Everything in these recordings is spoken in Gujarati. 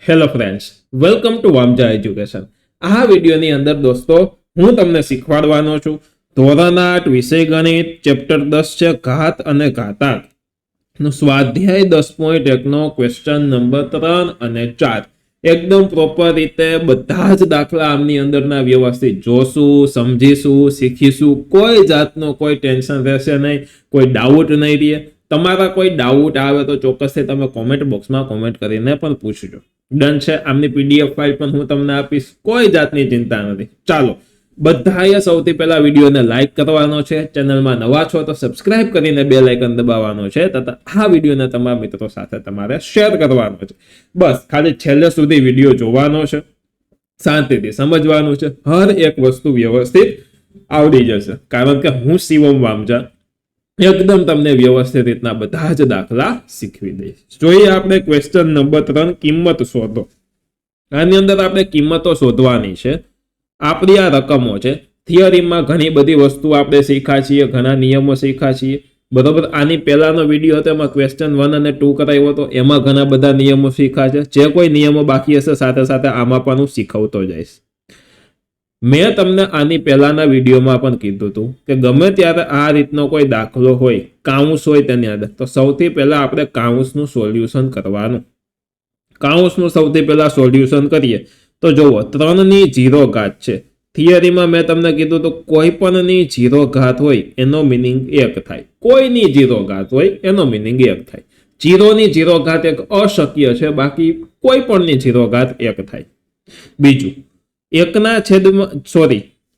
Hello friends, welcome to Vamja education. આ વિડીયોની અંદર દોસ્તો હું તમને શીખવાડવાનો છું ધોરણ 8 વિષય ગણિત ચેપ્ટર 10 છે ઘાત અને ઘાતાંક નો સ્વાધ્યાય 10.1 નો ક્વેશ્ચન નંબર 3 અને 4 એકદમ પ્રોપર રીતે બધા જ દાખલા આમની અંદરના વ્યવસ્થિત જોશું, સમજીશું, શીખીશું. કોઈ જાતનો કોઈ ટેન્શન રહેશે નહીં, કોઈ ડાઉટ નહીં રહે. તમારા કોઈ ડાઉટ આવે તો ચોક્કસથી તમે કોમેન્ટ બોક્સમાં કોમેન્ટ કરીને પણ પૂછજો. ડન છે. આમની પીડીએફ ફાઇલ પણ હું તમને આપીશ, કોઈ જાતની ચિંતા નથી. ચાલો, બધાએ સૌથી પહેલા વિડીયોને લાઈક કરવાનો છે. ચેનલમાં નવા છો તો સબસ્ક્રાઇબ કરીને બેલ આઇકન દબાવવાનો છે તથા આ વિડીયોને તમારા મિત્રો સાથે તમારે શેર કરવાનો છે. બસ ખાલી છેલ્લે સુધી વિડીયો જોવાનો છે, શાંતિથી સમજવાનું છે. હર એક વસ્તુ વ્યવસ્થિત આવડી જશે, કારણ કે હું શિવમ વામજા એકદમ તમને વ્યવસ્થિત રીતના બધા જ દાખલા શીખવી દઈશ. જોઈએ આપણે ક્વેશ્ચન નંબર 3, કિંમત શોધો. આની અંદર આપણે કિંમતો શોધવાની છે. આપણી આ રકમો છે. થિયરીમાં ઘણી બધી વસ્તુ આપણે શીખ્યા છીએ, ઘણા નિયમો શીખ્યા છીએ, બરોબર. આની પહેલાનો વિડીયો હતો એમાં ક્વેશ્ચન 1 અને 2 કરાયો હતો, એમાં ઘણા બધા નિયમો શીખ્યા છે. જે કોઈ નિયમો બાકી હશે સાથે સાથે આમાં પણ હું શીખવતો જઈશ. મેં તમને આની પહેલાના વિડીયોમાં પણ કીધું હતું કે ગમે ત્યારે આ રીતનો કોઈ દાખલો હોય, કાઉન્સ હોય તેની અંદર, તો સૌથી પહેલા આપણે કાઉન્સનું સોલ્યુશન કરવાનું. કાઉન્સનું સૌથી પહેલા સોલ્યુશન કરીએ તો જુઓ, 3 ની 0 ઘાત છે. થિયરીમાં મેં તમને કીધું તો કોઈ પણ ની 0 ઘાત હોય એનો મિનિંગ 1 થાય. કોઈની 0 ઘાત હોય એનો મિનિંગ 1 થાય. 0 ની 0 ઘાત એક અશક્ય છે, બાકી કોઈ પણ ની 0 ઘાત 1 થાય. બીજું,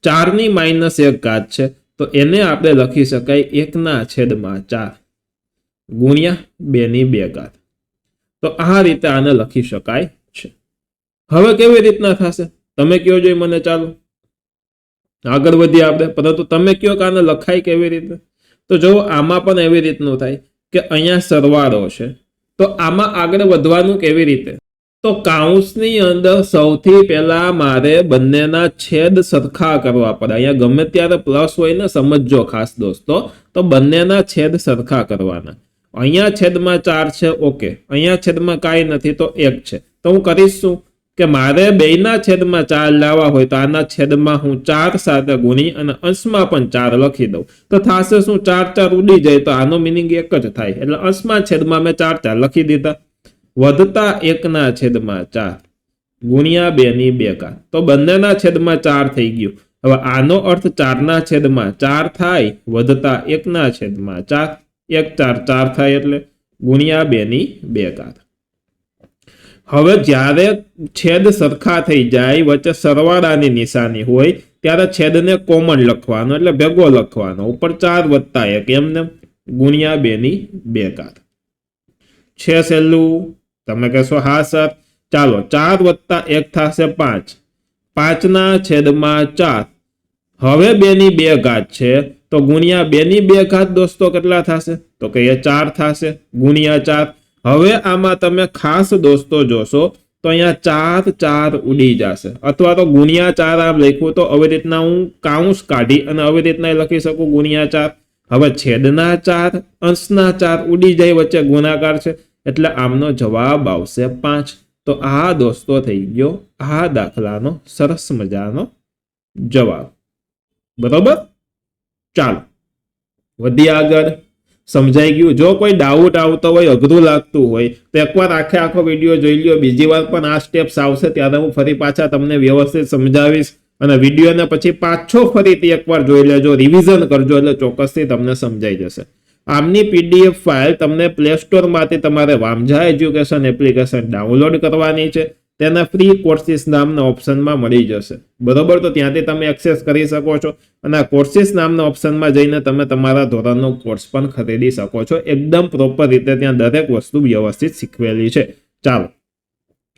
4 ની -1 ઘાત છે, તો એને આપણે લખી શકાય 1/4 ગુણ્યા 2 ની 2 ઘાત. તો આ રીતે આને લખી શકાય છે. હવે કેવી રીતના થશે તમે કયો જોઈ મને. ચાલો આગળ વધીએ આપણે, પરંતુ તમે કયો કે આને લખાય કેવી રીતે. તો જો આમાં પણ એવી રીતનું થાય કે અહીંયા સરવાળો છે, તો આમાં આગળ વધવાનું કેવી રીતે. તો કાઉન્સની અંદર સૌથી પહેલા મારે બંનેના છેદ સરખા કરવા પડે. અહીંયા ગમે ત્યારે પ્લસ હોય ને, સમજજો ખાસ દોસ્તો, તો બંનેના છેદ સરખા કરવાના. અહીંયા છેદમાં 4 છે, ઓકે. અહીંયા છેદમાં કાંઈ નથી તો 1 છે. તો હું કરીશ શું કે મારે બેયના છેદમાં 4 લાવવા હોય તો આના છેદમાં હું 4 સાથે ગુણી અને અંશમાં પણ 4 લખી દઉં. તો થશે શું, 4 ઉડી જાય તો આનો મિનિંગ 1 જ થાય. એટલે અંશમાં છેદમાં મેં 4 લખી દીધા. વધતા 1/4 ગુણ્યા 2 ની 2 ઘાત. તો બંનેના છેદમાં 4 થઈ ગયું. હવે આનો અર્થ 4/4 થાય, વધતા 1/4, 1 4 4 થાય એટલે ગુણ્યા 2 ની 2 ઘાત. હવે જ્યારે છેદ સરખા થઈ જાય, વચ્ચે સરવાળાની નિશાની હોય, ત્યારે છેદને કોમન લખવાનો, એટલે ભેગો લખવાનો. ઉપર 4 વધતા 1 એમને ગુણ્યા 2 ની 2 ઘાત છે. સહેલું. તમે કહેશો હા સર. ચાલો, 4 વધતા 1 થશે 5, 5/4. હવે 2 ની 2 ઘાત છે, તો ગુણ્યા 2 ની 2 ઘાત દોસ્તો કેટલા થશે, તો કે 4 થશે ગુણ્યા 4. હવે આમાં તમે ખાસ દોસ્તો જોશો તો અહીંયા 4 ઉડી જશે, અથવા તો ગુણ્યા 4 આમ લખ્યું તો આવી રીતના હું કાઉન્સ કાઢી અને આવી રીતના લખી શકું ગુણ્યા 4. હવે છેદના 4, અંશના 4 ઉડી જાય, વચ્ચે ગુણાકાર છે, એટલે આમનો જવાબ આવશે 5. તો આ દોસ્તો થઈ ગયો આ દાખલાનો સરસ મજાનો જવાબ. બરોબર. ચાલો વધીએ આગળ. સમજાઈ ગયું. જો કોઈ ડાઉટ આવતો હોય, અઘરું લાગતું હોય, તો એકવાર આખો વિડીયો જોઈ લ્યો. બીજી વાર પણ આ સ્ટેપ્સ આવશે ત્યારે હું ફરી પાછા તમને વ્યવસ્થિત સમજાવીશ, અને વિડીયોને પછી પાછો ફરીથી એકવાર જોઈ લેજો, રિવિઝન કરજો, એટલે ચોક્કસથી તમને સમજાઈ જશે. આમની પીડીએફ ફાઇલ તમને પ્લે સ્ટોરમાંથી તમારે વામજા એજ્યુકેશન એપ્લિકેશન ડાઉનલોડ કરવાની છે. તેના ફ્રી કોર્સિસ નામના ઓપ્શનમાં મળી જશે, બરોબર. તો ત્યાંથી તમે એક્સેસ કરી શકો છો, અને આ કોર્સિસ નામના ઓપ્શનમાં જઈને તમે તમારા ધોરણનો કોર્સ પણ ખરીદી શકો છો. એકદમ પ્રોપર રીતે ત્યાં દરેક વસ્તુ વ્યવસ્થિત શીખવેલી છે. ચાલો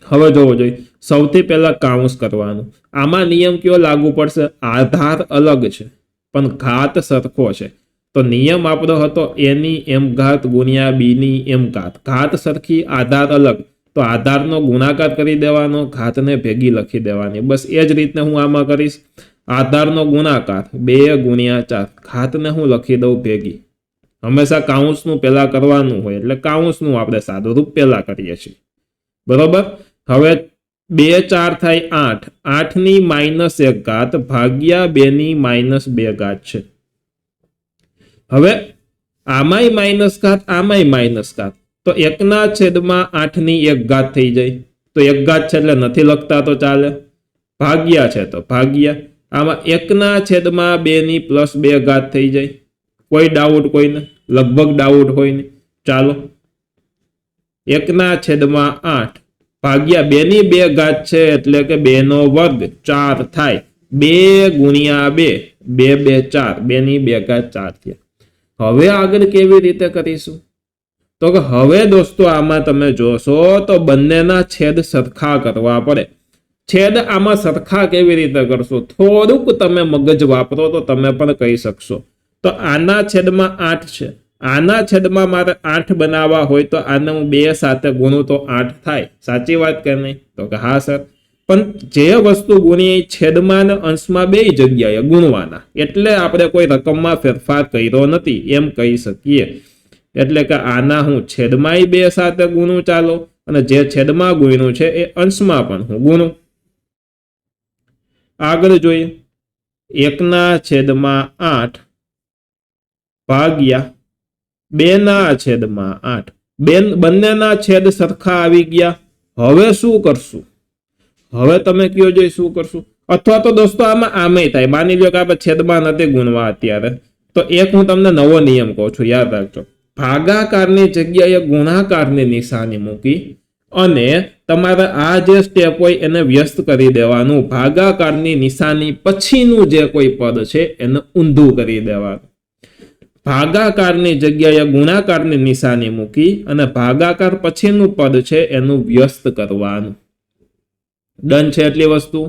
હવે જોવો જોઈએ. સૌથી પહેલા કાઉન્સ કરવાનું. આમાં નિયમ કયો લાગુ પડશે, આધાર અલગ છે પણ ઘાત સરખો છે. તો નિયમ આપણો હતો a ની m ઘાત ગુણ્યા b ની m ઘાત. ઘાત સરખી, આધાર અલગ, તો આધારનો ગુણાકાર કરી દેવાનો, ઘાતને ભેગી લખી દેવાની. બસ એ જ રીતે હું આમાં કરીશ. આધારનો ગુણાકાર 2 ગુણ્યા 4, ઘાતને હું લખી દઉં ભેગી. હંમેશા કાઉન્સનું પહેલા કરવાનું હોય એટલે કાઉન્સનું આપણે સાદું રૂપ પહેલા કરીએ છીએ, બરોબર. હવે 2 4 થાય 8, 8 ની -1 ઘાત ભાગ્યા 2 ની -2 ઘાત છે. હવે આમાંય માઇનસ ઘાત, આમાંય માઇનસ ઘાત, તો 1/8 ની 1 ઘાત થઈ જાય. તો 1 ઘાત છે એટલે નથી લખતા તો ચાલે. ભાગ્યા છે તો ભાગ્યા, આમાં 1/2 ની +2 ઘાત થઈ જાય. કોઈ ડાઉટ કોઈને? લગભગ ડાઉટ હોય ને? ચાલો, 1/8 ભાગ્યા 2 ની 2 ઘાત છે એટલે કે 2 નો વર્ગ, 4 થાય. 2 ગુણ્યા 2, 2 2 4, 2 ની 2 ઘાત 4 થયા. હવે આગળ કેવી રીતે કરીશું? તો કે હવે દોસ્તો આમાં તમે જોશો તો બંનેના છેદ સરખા કરવા પડે. છેદ આમાં સરખા કેવી રીતે કરશો? થોડુંક તમે મગજ વાપરો તો તમે પણ કહી શકશો. તો આના છેદમાં 8 છે, આના છેદમાં મારે 8 બનાવવા હોય તો આને હું 2 સાથે ગુણું તો 8 થાય. સાચી વાત કે નહીં? તો કે હા સર. પણ જે વસ્તુ ગુણીએ છેદમાં અને અંશમાં બે જગ્યાએ ગુણવાના, એટલે આપણે કોઈ રકમમાં ફેરફાર કર્યો નથી એમ કહી શકીએ. એટલે કે આના હું છેદમાં 2 સાથે ગુણું, ચાલો, અને જે છેદમાં ગુણ્યું છે એ અંશમાં પણ હું ગુણું. આગળ જોઈએ, 1/8 ભાગ્યા 2/8. બંનેના છેદ સરખા આવી ગયા. હવે શું કરશું? હવે તમે કયો જોઈ શું કરશું? અથવા તો દોસ્તો આમાં આમેય થાય. માની લો કે આપણે છેદમાં નથી ગુણવા અત્યારે, તો એક હું તમને નવો નિયમ કહું છું, યાદ રાખજો. ભાગાકારની જગ્યાએ ગુણાકારની નિશાની મૂકી અને તમારે આ જે સ્ટેપ હોય એને વ્યસ્ત કરી દેવાનું. ભાગાકારની નિશાની પછીનું જે કોઈ પદ છે એને ઊંધું કરી દેવાનું. ભાગાકારની જગ્યાએ ગુણાકારની નિશાની મૂકી અને ભાગાકાર પછીનું પદ છે એનું વ્યસ્ત કરવાનું. ડન છે એટલી વસ્તુ?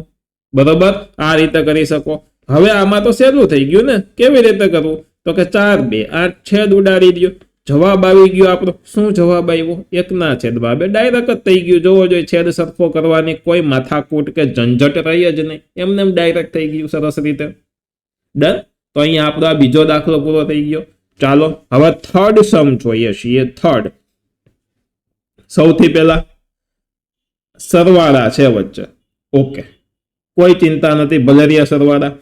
બરોબર, આ રીતે કરી શકો. હવે આમાં તો સહેલું થઈ ગયું ને. કેવી રીતે કરવું? તો કે 4 2 8 છેદ ઉડાડી દો. જવાબ આવી ગયો આપણો. શું જવાબ આવ્યો? 1/2. ડાયરેક્ટ જ થઈ ગયું. જોવો જોઈએ, છેદ સરખો કરવાની કોઈ માથાકૂટ કે ઝંઝટ રહી જ નહીં. એમને એમ ડાયરેક્ટ થઈ ગયું સરસ રીતે. ડન. તો અહીંયા આપણો આ બીજો દાખલો પૂરો થઈ ગયો. ચાલો હવે થર્ડ સમ જોઈએ છીએ. થર્ડ, સૌથી પહેલા સરવાળા છે વચ્ચે. ઓકે, કોઈ ચિંતા નથી, ભલે સરવાળા.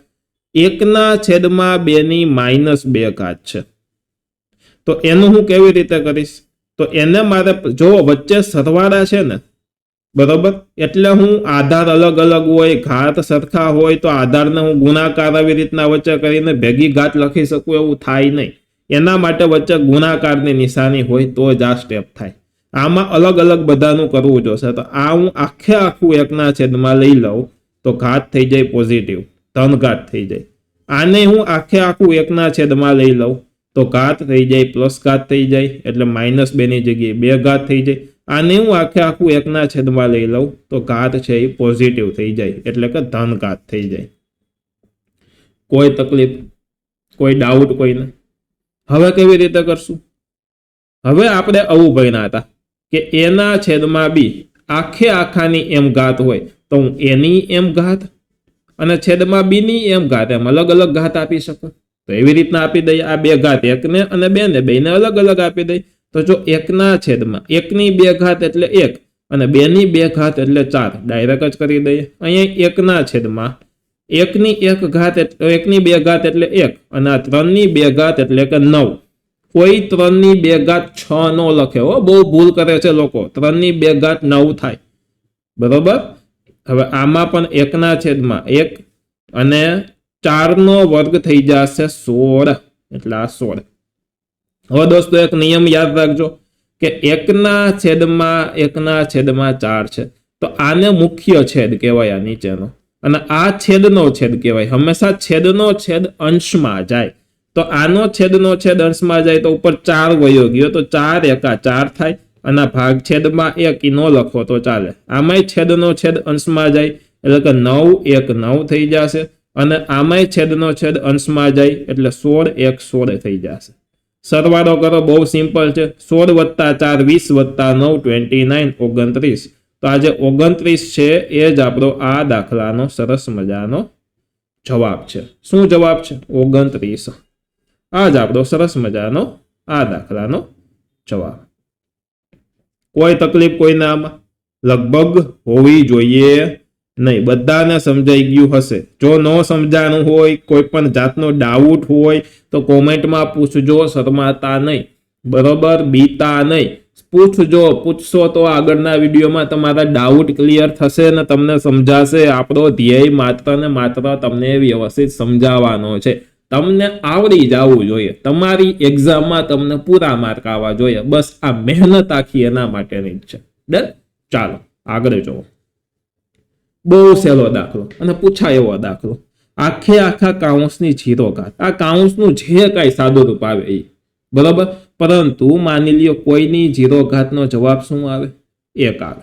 1/2 ની -2 ઘાત છે. તો એનું હું કેવી રીતે કરીશ? તો એને મારે જો વચ્ચે સરવાળા છે ને, બરોબર, એટલે હું આધાર અલગ અલગ હોય, ઘાત સરખા હોય તો આધારને હું ગુણાકાર આવી રીતના વચ્ચે કરીને ભેગી ઘાત લખી શકું એવું થાય નહીં. એના માટે વચ્ચે ગુણાકારની નિશાની હોય તો જ આ સ્ટેપ થાય. આમાં અલગ અલગ બધાનું કરવું જોશે. તો આ હું આખું 1/2 લઈ લઉં તો ઘાત થઈ જાય પોઝિટિવ, ધન ઘાત થઈ જાય. આને હું આખું 1/2 લઈ લઉં તો ઘાત થઈ જાય પ્લસ ઘાત થઈ જાય, એટલે -2 ની જગ્યાએ 2 ઘાત થઈ જાય. આને હું આખું 1/2 લઈ લઉં તો ઘાત છે એ પોઝિટિવ થઈ જાય, એટલે કે ધન ઘાત થઈ જાય. કોઈ તકલીફ, કોઈ ડાઉટ કોઈને? હવે કેવી રીતે કરશું? હવે આપણે આવું ભણ્યા હતા કે એના છેદમાં બી આખાની એમ ઘાત હોય તો હું એની એમ ઘાત અને છેદમાં બી ની એમ ઘાત એમ અલગ અલગ ઘાત આપી શકું. તો એવી રીતના આપી દઈએ. આ 2 ઘાત, 1 ને અને 2 ને, બેને અલગ અલગ આપી દઈએ. તો જો 1/1 ની 2 ઘાત એટલે 1 અને 2 ની 2 ઘાત એટલે 4, ડાયરેક્ટ જ કરી દઈએ. અહીંયા 1/1 ની 1 ઘાત એટલે 1 ની 2 ઘાત એટલે 1 અને આ 3 ની 2 ઘાત એટલે કે 9. કોઈ 3 ની 2 ઘાત 6 નો લખે હો, બહુ ભૂલ કરે છે લોકો. 3 ની 2 ઘાત 9 થાય. બરોબર. હવે આમાં પણ 1/1 અને 4 નો વર્ગ થઈ જશે 16, એટલે આ 16. હવે દોસ્તો એક નિયમ યાદ રાખજો કે 1/4 છે તો આને મુખ્ય છેદ કહેવાય, આ નીચેનો, અને આ છેદનો છેદ કહેવાય. હંમેશા છેદનો છેદ અંશમાં જાય. તો આનો છેદનો છેદ અંશમાં જાય તો ઉપર 4 વયો ગયો તો 4 એકા 4 થાય, અને ભાગ છેદમાં 1 નો લખો તો ચાલે. આમાંય છેદનો છેદ અંશમાં જાય એટલે કે 9 1 9 થઈ જશે, અને આમાંય છેદનો છેદ અંશમાં જાય એટલે 16 1 16 થઈ જશે. સરવાળો કરો, બહુ સિમ્પલ છે. 16 + 4 20 + 9 29 29. તો આ જે 29 છે એ જ આપણો આ દાખલાનો સરસ મજાનો જવાબ છે. શું જવાબ છે? 29. આ જ આપણો સરસ મજાનો આ દાખલાનો જવાબ. કોઈ તકલીફ કોઈને આમાં? લગભગ હોવી જોઈએ નહીં. બધાને સમજાઈ ગયું હશે. જો ન સમજાણું હોય, કોઈ પણ જાતનો ડાઉટ હોય તો કોમેન્ટમાં પૂછજો, શરમાતા નહીં, બરોબર, બીતા નહીં, પૂછજો. પૂછશો તો આગળના વિડીયોમાં તમારા ડાઉટ ક્લિયર થશે ને તમને સમજાશે. આપણો ધ્યેય માત્ર ને માત્ર તમને વ્યવસ્થિત સમજાવવાનો છે. તમને આવડી જવું જોઈએ, તમારી એક્ઝામમાં તમને પૂરા માર્ક આવવા જોઈએ. બસ આ મહેનત આખી એના માટેની જ છે. ડન? ચાલો આગળ જોવો. બહુ સહેલો દાખલો અને પૂછાય એવો દાખલો. આખા કાઉન્સની 0 ઘાત. આ કાઉન્સનું જે કઈ સાદું રૂપ આવે એ, બરોબર. પરંતુ માની લ્યો કોઈની 0 ઘાતનો જવાબ શું આવે? 1 આવે.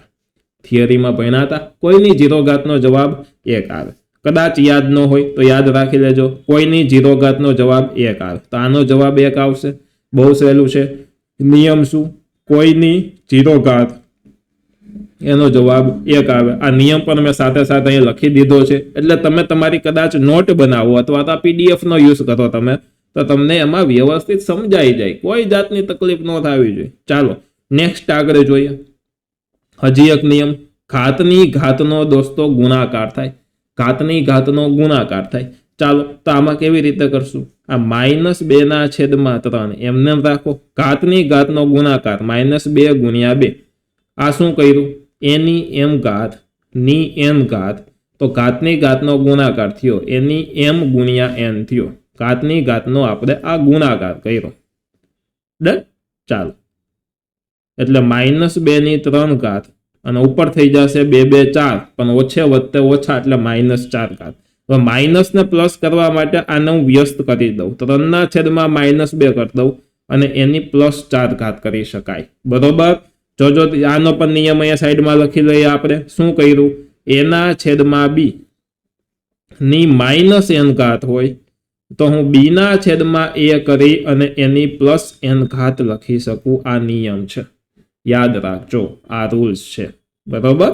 થિયરીમાં ભણ્યા હતા, કોઈની 0 ઘાતનો જવાબ 1 આવે. કદાચ યાદ ન હોય તો યાદ રાખી લેજો, કોઈની 0 ઘાતનો જવાબ 1 આવે તો આનો જવાબ 1 આવશે. બહુ સહેલું છે. નિયમ શું? કોઈની 0 ઘાત એનો જવાબ 1 આવે. આ નિયમ પણ મેં સાથે સાથે અહીં લખી દીધો છે, એટલે તમે તમારી કદાચ નોટ બનાવો અથવા તો PDF નો યુઝ કરો તમે, તો તમને એમાં વ્યવસ્થિત સમજાઈ જાય. કોઈ જાતની તકલીફ ન થવી જોઈએ. ચાલો નેક્સ્ટ આગળ જોઈએ. હજી એક નિયમ, ઘાતની ઘાતનો દોસ્તો ગુણાકાર થાય. ઘાતની ઘાતનો ગુણાકાર થાય. ચાલો તો આમાં કેવી રીતે કરશું? આ -2/3 એમને રાખો. ઘાતની ઘાતનો ગુણાકાર -2 ગુણ્યા 2. આ શું કર્યું? એની m ઘાત ની m ઘાત. તો ઘાતની ઘાતનો ગુણાકાર થયો, એની m ગુણ્યા n થયો. ઘાતની ઘાતનો આપણે આ ગુણાકાર કર્યો. ડન? ચાલો એટલે -2/3 ઘાત અને ઉપર થઈ જશે 2 2 4, પણ ઓછે વધતે ઓછા એટલે -4 ઘાત. હવે માઇનસ ને પ્લસ કરવા માટે આને હું વ્યસ્ત કરી દઉં, 3/2 કરી દઉં અને એની +4 ઘાત કરી શકાય. બરોબર? જો આનો પણ નિયમ અહીંયા સાઈડમાં લખી લઈએ આપણે. શું કર્યું? a/b ની -n ઘાત હોય તો હું b/a કરી અને એની +n ઘાત લખી શકું. આ નિયમ છે, યાદ રાખજો, આ રૂલ્સ છે. બરોબર?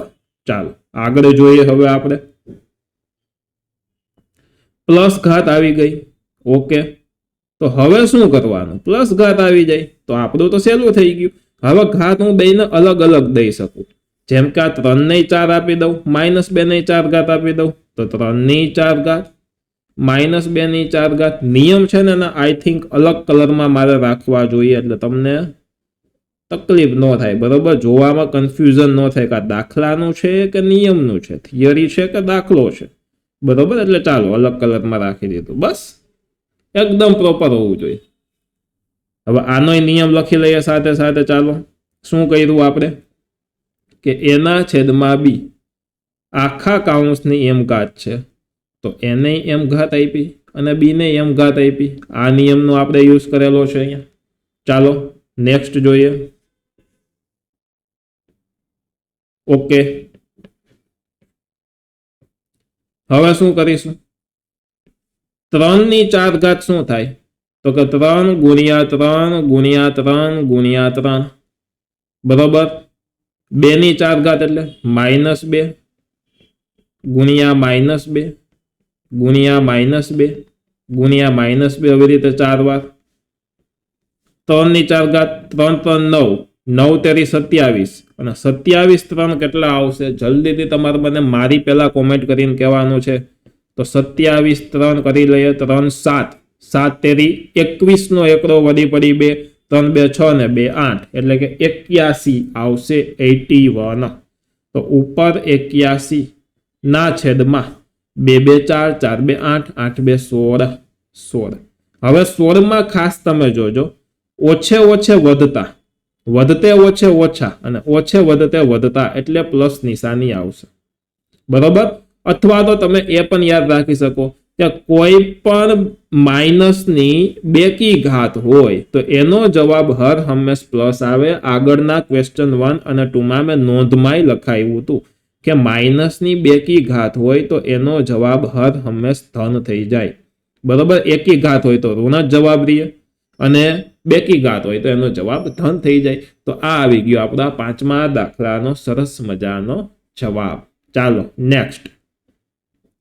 ચાલો આગળ જોઈએ. હવે આપણે પ્લસ ઘાત આવી ગઈ. ઓકે, તો હવે શું કરવાનું? પ્લસ ઘાત આવી જાય તો આપણું તો સહેલું થઈ ગયું. હવે ઘાત હું બેને અલગ અલગ દઈ શકું. જેમ કે આ 3/4 આપી દઉં, -2/4 ઘાત આપી દઉં તો 3/4 ઘાત, -2/4 ઘાત. નિયમ છે ને આઈ થિંક અલગ કલરમાં મારે રાખવા જોઈએ, એટલે તમને તકલીફ ન થાય. બરોબર? જોવામાં કન્ફ્યુઝન ન થાય કે આ દાખલાનું છે કે નિયમનું છે, થિયરી છે કે દાખલો છે. બરોબર? એટલે ચાલો અલગ કલરમાં રાખી દીધું. બસ એકદમ પ્રોપર હોવું જોઈએ. હવે આનો નિયમ લખી લઈએ સાથે સાથે. ચાલો શું કર્યું આપણે? કે a/b આખા કાઉન્સની m ઘાત છે તો એને m ઘાત આપી અને b ને m ઘાત આપી. આ નિયમનો આપણે યુઝ કરેલો છે અહીંયા. ચાલો નેક્સ્ટ જોઈએ. ઓકે, હવે શું કરીશું? 3/4 ઘાત શું થાય? તો કે 3 × 3 × 3 × 3. બરોબર? 2/4 ઘાત એટલે -2 ગુણ્યા -2 ગુણ્યા -2 ગુણ્યા -2, આવી રીતે 4 વાર. 3/4 ઘાત 3 3 9, 9 તેરી 27 અને 27 3 કેટલા આવશે? જલ્દીથી તમારે મને મારી પહેલા કોમેન્ટ કરીને કહેવાનું છે. તો 27 3 કરી લઈએ. 3 7, 7 તેરી 21 નો એકડો વધી પડી 2, 3 2 6 ને 2 8 એટલે કે 81 આવશે. 81. તો ઉપર 81 ના છેદમાં 2 2 4, 4 2 8, 8 2 16, 16. હવે 16 માં ખાસ તમે જોજો, ઓછે ઓછે વધતા, વધતે ઓછે ઓછા અને ઓછે વધતે વધતા એટલે પ્લસ નિશાની આવશે. બરોબર? અથવા તો તમે એ પણ યાદ રાખી શકો કે કોઈ પણ માઇનસની બેકી ઘાત હોય તો એનો જવાબ હર હંમેશ પ્લસ આવે. આગળના ક્વેશ્ચન 1 અને 2 માં મેં નોંધમાં લખાયું હતું કે માઇનસની બેકી ઘાત હોય તો એનો જવાબ હર હંમેશ ધન થઈ જાય. બરોબર? એકી ઘાત હોય તો ઋણ જ જવાબ રહે અને બેકી ઘાત હોય તો એનો જવાબ ધન થઈ જાય. તો આ આવી ગયો આપણા 5મા દાખલાનો સરસ મજાનો જવાબ. ચાલો નેક્સ્ટ.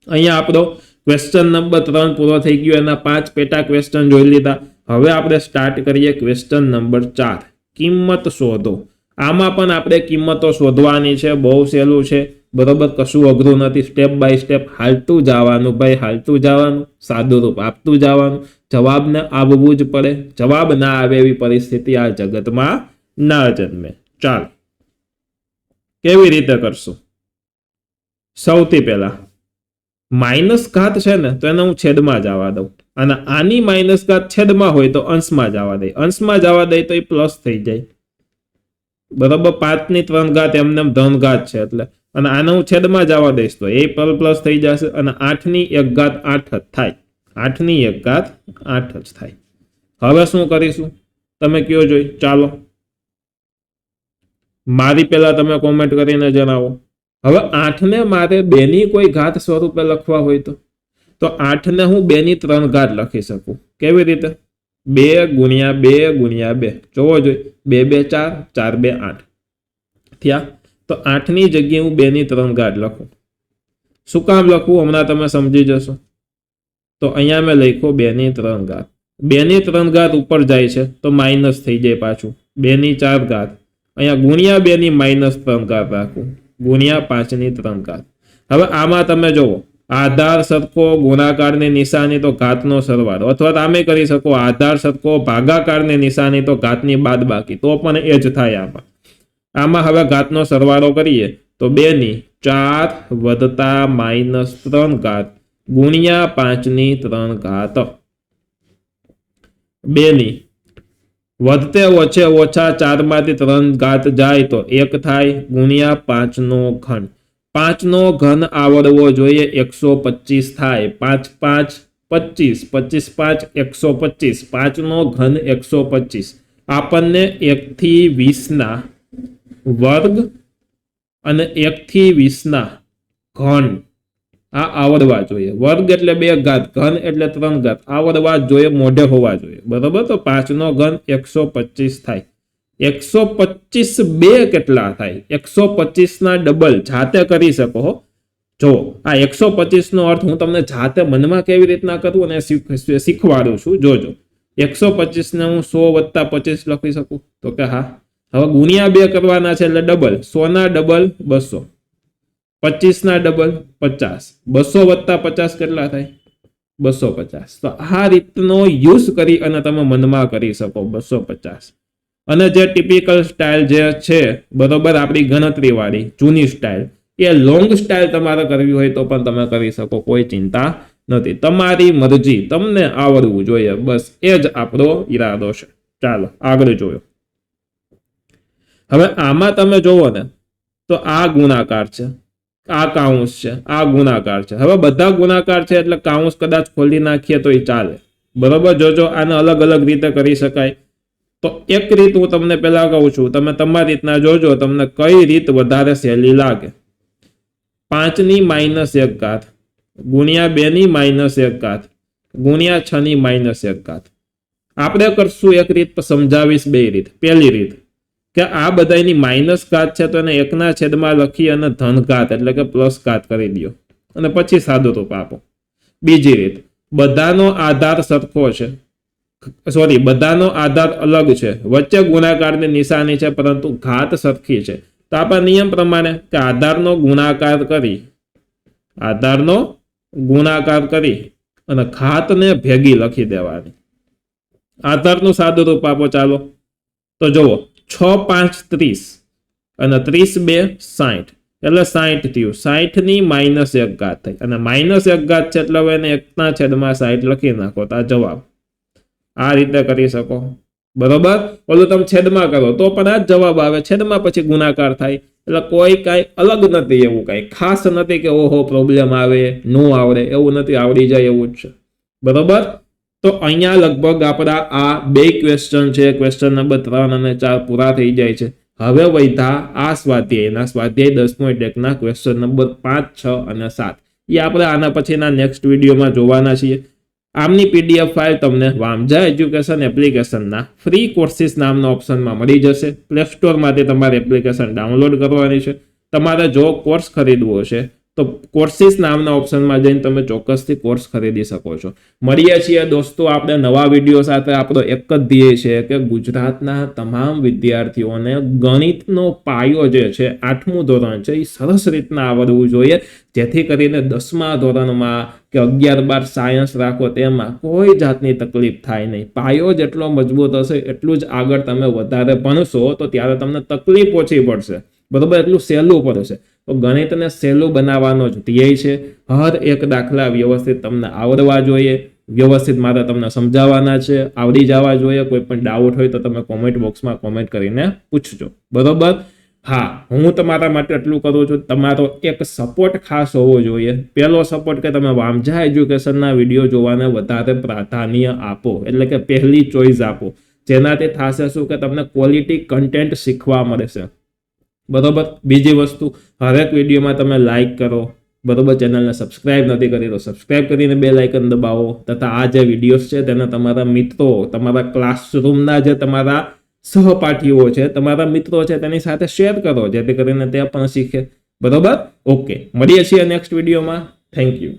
અહીંયા આપણો ક્વેશ્ચન નંબર 3 પૂરો થઈ ગયો. એના 5 પેટા ક્વેશ્ચન જોઈ લીધા. હવે આપણે સ્ટાર્ટ કરીએ ક્વેશ્ચન નંબર 4. કિંમત શોધો. આમાં પણ આપણે કિંમતો શોધવાની છે, બહુ સહેલું છે, બરોબર, કશું અઘરું નથી. સ્ટેપ બાય સ્ટેપ હાલતું જવાનું ભાઈ, હાલતું જવાનું, સાદું રૂપ આપતું જવાનું. જવાબને આવવું જ પડે, જવાબ ના આવે એવી પરિસ્થિતિ આ જગતમાં ના જન્મે. ચાલો કેવી રીતે કરશું? સૌથી પહેલા માઇનસ ઘાત છે ને, તો એને હું છેદમાં જવા દઉં, અને આની માઇનસ ઘાત છેદમાં હોય તો અંશમાં જવા દઈ. અંશમાં જવા દઈ તો એ પ્લસ થઈ જાય, બરોબર. 5 ની 3 ઘાત એમને ધન ઘાત છે એટલે, અને આને હું છેદમાં જવા દઈશ તો એ પ્લસ થઈ જશે, અને 8 ની 1 ઘાત 8 જ થાય. 8 ની 1 ઘાત 8 જ થાય. હવે શું કરીશું તમે કયો જોઈ? ચાલો મારી પહેલા તમે કોમેન્ટ કરીને જણાવો. હવે 8 ને મારે 2 ની કોઈ ઘાત સ્વરૂપે લખવા હોય તો 8 ને હું 2 ની 3 ઘાત લખી શકું. કેવી રીતે? 2 ગુણ્યા 2 ગુણ્યા 2. જોવો જોઈએ, 2 2 4, 4 2 8 થયા. તો 8 ની જગ્યાએ હું 2 ની 3 ઘાત લખું. શું કામ લખવું હમણાં તમે સમજી જશો. તો અહીંયા મેં લખ્યો 2 ની 3 ઘાત. 2 ની 3 ઘાત ઉપર જાય છે તો માઇનસ થઈ જાય પાછું. 2 ની 4 ઘાત, અહીંયા ગુણ્યા 2 ની માઇનસ 3 ઘાત રાખું, ગુણ્યા 5 ની 3 ઘાત. હવે આમાં તમે જોવો, આધાર સરખો, ગુણાકારની નિશાની તો ઘાતનો સરવાળો, અથવા તમે કરી શકો આધાર સરખો, ભાગાકારની નિશાની તો ઘાતની બાદબાકી, તો પણ એ જ થાય. આમાં હવે ઘાતનો સરવાળો કરીએ તો 2 ની 4 વત્તા માઇનસ 3 ઘાત ગુણ્યા 5 ની 3 ઘાત. 2 ની વધતે ઓછે ઓછા 4 માંથી 3 ઘાત જાય તો 1 થાય, ગુણ્યા 5 નો ઘન. 5 નો ઘન આવડવો જોઈએ, 125 થાય. 5 5 25, 25 5 125, 5 નો ઘન 125. આપણને 1 થી 20 ના વર્ગ અને 1 થી 20 ના ઘન આ આવડવા જોઈએ. વર્ગ એટલે 2 ઘાત, ઘન એટલે 3 ઘાત. આવડવા જોઈએ, મોઢે હોવા જોઈએ, બરોબર. તો 5 નો ઘન 125 થાય. 125 2 કેટલા થાય? 125 ના ડબલ જાતે કરી શકો હો. જો આ 125 નો અર્થ હું તમને જાતે મનમાં કેવી રીતના કરું અને શીખવાડું છું, જોજો. 125 ને હું 100 વત્તા 25 લખી શકું? તો કે હા. હવે ગુણ્યા 2 કરવાના છે એટલે ડબલ. 100 ના ડબલ 200, 25 ના ડબલ 50, 200 વત્તા 50 કેટલા થાય? 250. તો આ રીતનો યુઝ કરી અને તમે મનમાં કરી શકો 250. અને જે ટિપિકલ સ્ટાઇલ જે છે, બરોબર, આપણી ગણતરી વાળી જૂની સ્ટાઇલ, એ લોંગ સ્ટાઇલ તમારે કરવી હોય તો પણ તમે કરી શકો, કોઈ ચિંતા નથી. તમારી મરજી, તમને આવડવું જોઈએ, બસ એ જ આપણો ઈરાદો છે. ચાલો આગળ જોયો. હવે આમાં તમે જોવો ને તો આ ગુણાકાર છે, આ કાઉન્સ છે, આ ગુણાકાર છે. હવે બધા ગુણાકાર છે એટલે કાઉન્સ કદાચ ખોલી નાખીએ તો એ ચાલે, બરોબર. જોજો આને અલગ અલગ રીતે કરી શકાય. તો એક રીત હું તમને પહેલા કહું છું, તમે તમારી રીતના જોજો તમને કઈ રીત વધારે સહેલી લાગે. 5 ની માઇનસ 1 ઘાત ગુણ્યા 2 ની માઇનસ 1 ઘાત ગુણ્યા 6 ની માઇનસ 1 ઘાત. આપણે કરશું એક રીત, સમજાવીશ બે રીત. પહેલી રીત કે આ બધાની માઇનસ ઘાત છે તો એને 1 ના છેદમાં લખી અને ધન ઘાત એટલે કે પ્લસ ઘાત કરી દો, અને પછી સાદું રૂપ આપો. બીજી રીત, બધાનો આધાર સરખો છે, સોરી, બધાનો આધાર અલગ છે, વચ્ચે ગુણાકારની નિશાની છે પરંતુ ઘાત સરખી છે. તો આપણા નિયમ પ્રમાણે કે આધારનો ગુણાકાર કરી અને ઘાતને ભેગી લખી દેવાની. આધારનું સાદું રૂપ આપો. ચાલો તો જુઓ, 6 5 30 અને 30 2 60 એટલે 60 થયું. 60 ની માઇનસ 1 ઘાત થઈ, અને માઇનસ 1 ઘાત છે એટલે હવે એને 1 ના છેદમાં 60 લખી નાખો તો આ જવાબ. આ રીતે કરી શકો, બરોબર. ઓલું તમે છેદમાં કરો તો પણ આ જ જવાબ આવે, છેદમાં પછી ગુણાકાર થાય. એટલે કોઈ કાંઈ અલગ નથી, એવું કાંઈ ખાસ નથી કે ઓહો પ્રોબ્લેમ આવે, નો આવડે, એવું નથી, આવડી જાય એવું જ છે, બરોબર. તો અહીંયા લગભગ આપણા આ બે ક્વેશ્ચન છે, ક્વેશ્ચન નંબર 3 અને 4 પૂરા થઈ જાય છે. હવે વૈધા આ સ્વાધ્યાય 10.1 ના ક્વેશ્ચન નંબર 5 6 અને 7 એ આપણે આના પછીના નેક્સ્ટ વિડીયોમાં જોવાના છીએ. આમની પીડીએફ ફાઇલ તમને વામજા એજ્યુકેશન એપ્લિકેશનના ફ્રી કોર્સિસ નામના ઓપ્શનમાં મળી જશે. પ્લે સ્ટોરમાંથી તમારે એપ્લિકેશન ડાઉનલોડ કરવાની છે. તમારે જો કોર્સ ખરીદવો છે તો કોર્સિસ નામના ઓપ્શનમાં જઈને તમે ચોક્કસથી કોર્સ ખરીદી શકો છો. મળીએ છીએ દોસ્તો આપણે નવા વિડીયો સાથે. આપણો એક જ ધ્યેય છે કે ગુજરાતના તમામ વિદ્યાર્થીઓને ગણિતનો પાયો જે છે 8મું ધોરણ છે એ સરસ રીતના આવડવું જોઈએ, જેથી કરીને 10મા ધોરણમાં કે 11-12 સાયન્સ રાખો તેમાં કોઈ જાતની તકલીફ થાય નહીં. પાયો જેટલો મજબૂત હશે એટલું જ આગળ તમે વધારે ભણશો તો ત્યારે તમને તકલીફ ઓછી પડશે, બરોબર, એટલું સહેલું પડશે. તો ગણિતને સહેલું બનાવવાનો જ ધ્યેય છે. હર એક દાખલા વ્યવસ્થિત તમને આવડવા જોઈએ, વ્યવસ્થિત મારે તમને સમજાવવાના છે, આવડી જવા જોઈએ. કોઈ પણ ડાઉટ હોય તો તમે કોમેન્ટ બોક્સમાં કોમેન્ટ કરીને પૂછજો, બરોબર. હા, હું તમારા માટે એટલું કરું છું, તમારો એક સપોર્ટ ખાસ હોવો જોઈએ. પહેલો સપોર્ટ કે તમે વામજા એજ્યુકેશનના વિડીયો જોવાને વધારે પ્રાધાન્ય આપો, એટલે કે પહેલી ચોઈસ આપો. જેનાથી થશે શું કે તમને ક્વોલિટી કન્ટેન્ટ શીખવા મળશે, બરોબર. બીજી વસ્તુ, હરેક વિડીયોમાં તમે લાઈક કરો, બરોબર. ચેનલને સબસ્ક્રાઇબ નથી કરી તો સબસ્ક્રાઇબ કરીને બેલ આઇકન દબાવો, તથા આ જે વિડીયોઝ છે તેને તમારા મિત્રો, તમારા ક્લાસરૂમના જે તમારા સહપાઠીઓ છે, તમારા મિત્રો છે તેની સાથે શેર કરો, જેથી કરીને તે પણ શીખે, બરોબર. ઓકે, મળીએ છીએ નેક્સ્ટ વિડીયોમાં. Thank you.